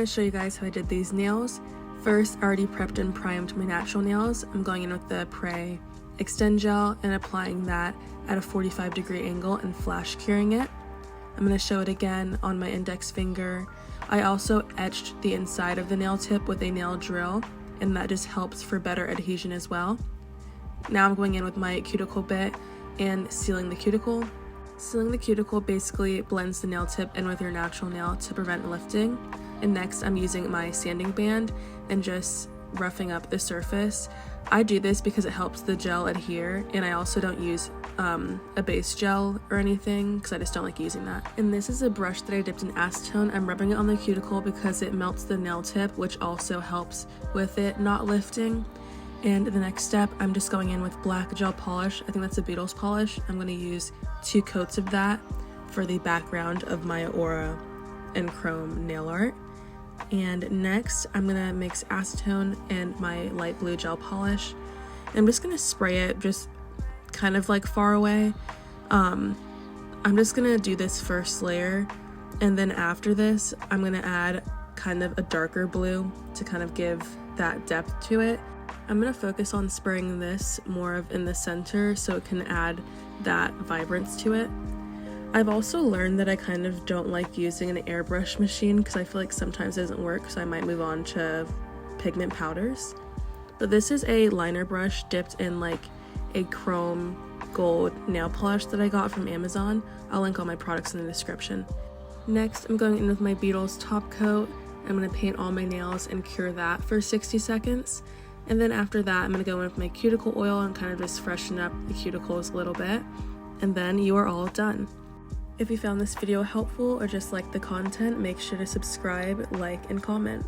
going to show you guys how I did these nails. First, I already prepped and primed my natural nails. I'm going in with the Prey Extend Gel and applying that at a 45-degree angle and flash curing it. I'm going to show it again on my index finger. I also etched the inside of the nail tip with a nail drill, and that just helps for better adhesion as well. Now I'm going in with my cuticle bit and sealing the cuticle. Sealing the cuticle basically blends the nail tip in with your natural nail to prevent lifting. And next I'm using my sanding band and just roughing up the surface. I do this because it helps the gel adhere, and I also don't use a base gel or anything because I just don't like using that. And this is a brush that I dipped in acetone. I'm rubbing it on the cuticle because it melts the nail tip, which also helps with it not lifting. And the next step, I'm just going in with black gel polish. I think that's a Beetles polish. I'm going to use 2 coats of that for the background of my Aura and Chrome nail art. And next, I'm going to mix acetone and my light blue gel polish. I'm just going to spray it just kind of like far away. I'm just going to do this first layer, and then after this, I'm going to add kind of a darker blue to kind of give that depth to it. I'm going to focus on spraying this more of in the center so it can add that vibrance to it. I've also learned that I kind of don't like using an airbrush machine because I feel like sometimes it doesn't work, so I might move on to pigment powders. But this is a liner brush dipped in like a chrome gold nail polish that I got from Amazon. I'll link all my products in the description. Next, I'm going in with my Beetles top coat. I'm going to paint all my nails and cure that for 60 seconds. And then after that, I'm going to go in with my cuticle oil and kind of just freshen up the cuticles a little bit. And then you are all done. If you found this video helpful or just liked the content, make sure to subscribe, like, and comment.